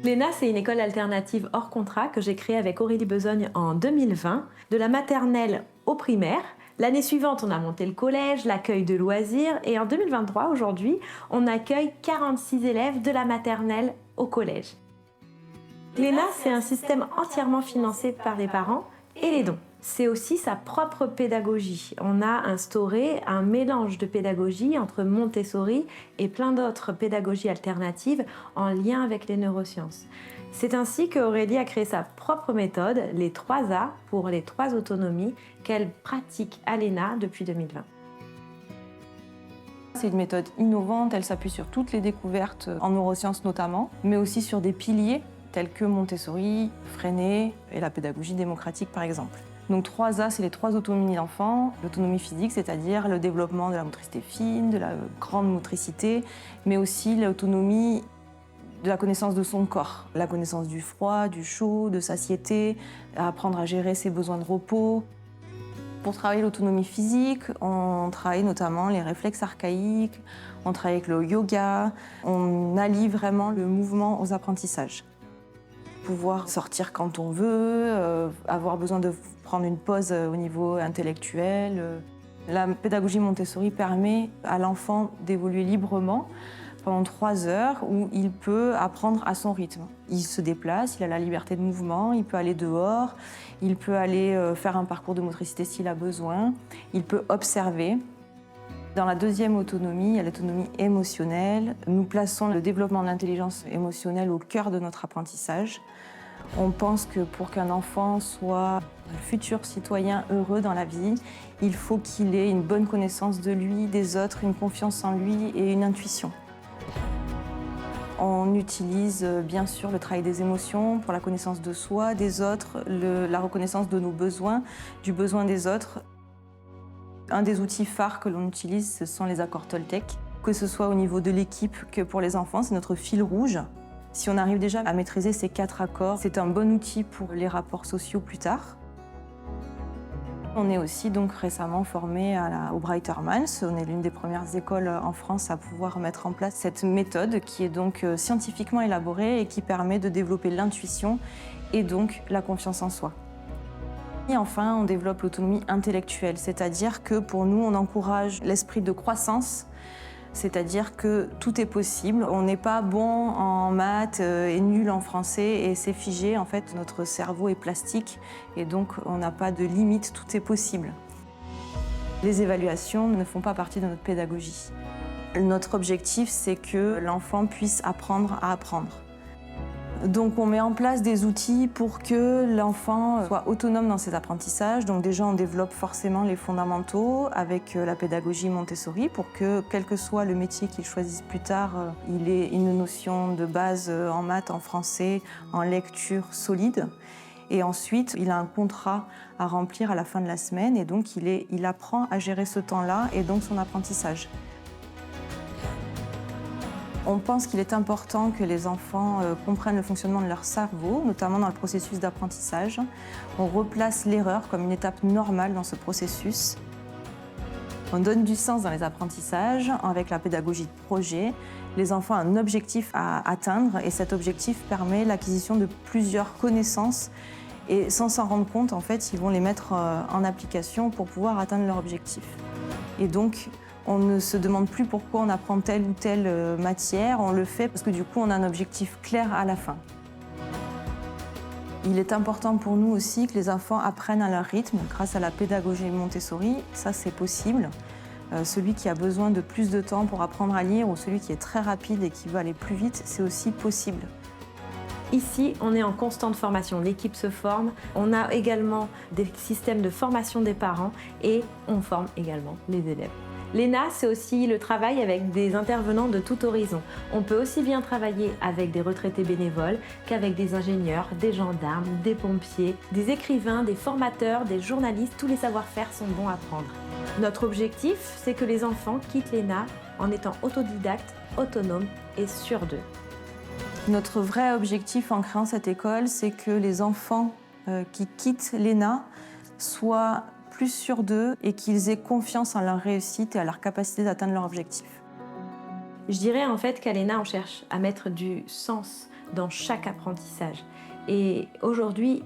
L'ENA, c'est une école alternative hors contrat que j'ai créée avec Aurélie Besogne en 2020, de la maternelle au primaire. L'année suivante, on a monté le collège, l'accueil de loisirs, et en 2023, aujourd'hui, on accueille 46 élèves de la maternelle au collège. L'ENA, c'est un système entièrement financé par les parents et les dons. C'est aussi sa propre pédagogie. On a instauré un mélange de pédagogie entre Montessori et plein d'autres pédagogies alternatives en lien avec les neurosciences. C'est ainsi qu'Aurélie a créé sa propre méthode, les 3A, pour les 3 autonomies, qu'elle pratique à l'ENA depuis 2020. C'est une méthode innovante, elle s'appuie sur toutes les découvertes en neurosciences notamment, mais aussi sur des piliers tels que Montessori, Freinet et la pédagogie démocratique par exemple. Donc 3A, c'est les 3 autonomies d'enfant. L'autonomie physique, c'est-à-dire le développement de la motricité fine, de la grande motricité, mais aussi l'autonomie de la connaissance de son corps, la connaissance du froid, du chaud, de satiété, apprendre à gérer ses besoins de repos. Pour travailler l'autonomie physique, on travaille notamment les réflexes archaïques, on travaille avec le yoga, on allie vraiment le mouvement aux apprentissages. Pouvoir sortir quand on veut, avoir besoin de prendre une pause au niveau intellectuel. La pédagogie Montessori permet à l'enfant d'évoluer librement pendant 3 heures où il peut apprendre à son rythme. Il se déplace, il a la liberté de mouvement, il peut aller dehors, il peut aller faire un parcours de motricité s'il a besoin, il peut observer. Dans la deuxième autonomie, il y a l'autonomie émotionnelle. Nous plaçons le développement de l'intelligence émotionnelle au cœur de notre apprentissage. On pense que pour qu'un enfant soit un futur citoyen heureux dans la vie, il faut qu'il ait une bonne connaissance de lui, des autres, une confiance en lui et une intuition. On utilise bien sûr le travail des émotions pour la connaissance de soi, des autres, la reconnaissance de nos besoins, du besoin des autres. Un des outils phares que l'on utilise, ce sont les accords Toltec. Que ce soit au niveau de l'équipe que pour les enfants, c'est notre fil rouge. Si on arrive déjà à maîtriser ces 4 accords, c'est un bon outil pour les rapports sociaux plus tard. On est aussi donc récemment formé au Brighter Minds. On est l'une des premières écoles en France à pouvoir mettre en place cette méthode qui est donc scientifiquement élaborée et qui permet de développer l'intuition et donc la confiance en soi. Et enfin, on développe l'autonomie intellectuelle, c'est-à-dire que pour nous, on encourage l'esprit de croissance, c'est-à-dire que tout est possible. On n'est pas bon en maths et nul en français et c'est figé. En fait, notre cerveau est plastique et donc on n'a pas de limite, tout est possible. Les évaluations ne font pas partie de notre pédagogie. Notre objectif, c'est que l'enfant puisse apprendre à apprendre. Donc on met en place des outils pour que l'enfant soit autonome dans ses apprentissages. Donc déjà on développe forcément les fondamentaux avec la pédagogie Montessori pour que, quel que soit le métier qu'il choisisse plus tard, il ait une notion de base en maths, en français, en lecture solide. Et ensuite, il a un contrat à remplir à la fin de la semaine et donc il apprend à gérer ce temps-là et donc son apprentissage. On pense qu'il est important que les enfants comprennent le fonctionnement de leur cerveau, notamment dans le processus d'apprentissage. On replace l'erreur comme une étape normale dans ce processus. On donne du sens dans les apprentissages avec la pédagogie de projet. Les enfants ont un objectif à atteindre et cet objectif permet l'acquisition de plusieurs connaissances. Et sans s'en rendre compte, en fait, ils vont les mettre en application pour pouvoir atteindre leur objectif. Et donc, on ne se demande plus pourquoi on apprend telle ou telle matière, on le fait parce que du coup on a un objectif clair à la fin. Il est important pour nous aussi que les enfants apprennent à leur rythme grâce à la pédagogie Montessori, ça c'est possible. Celui qui a besoin de plus de temps pour apprendre à lire ou celui qui est très rapide et qui veut aller plus vite, c'est aussi possible. Ici, on est en constante formation, l'équipe se forme, on a également des systèmes de formation des parents et on forme également les élèves. L'ENA, c'est aussi le travail avec des intervenants de tout horizon. On peut aussi bien travailler avec des retraités bénévoles qu'avec des ingénieurs, des gendarmes, des pompiers, des écrivains, des formateurs, des journalistes. Tous les savoir-faire sont bons à prendre. Notre objectif, c'est que les enfants quittent l'ENA en étant autodidactes, autonomes et sûrs d'eux. Notre vrai objectif en créant cette école, c'est que les enfants qui quittent l'ENA soient plus sûrs d'eux et qu'ils aient confiance en leur réussite et à leur capacité d'atteindre leur objectif. Je dirais en fait qu'à l'ENA, on cherche à mettre du sens dans chaque apprentissage. Et aujourd'hui,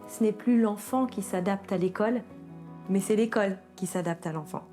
ce n'est plus l'enfant qui s'adapte à l'école, mais c'est l'école qui s'adapte à l'enfant.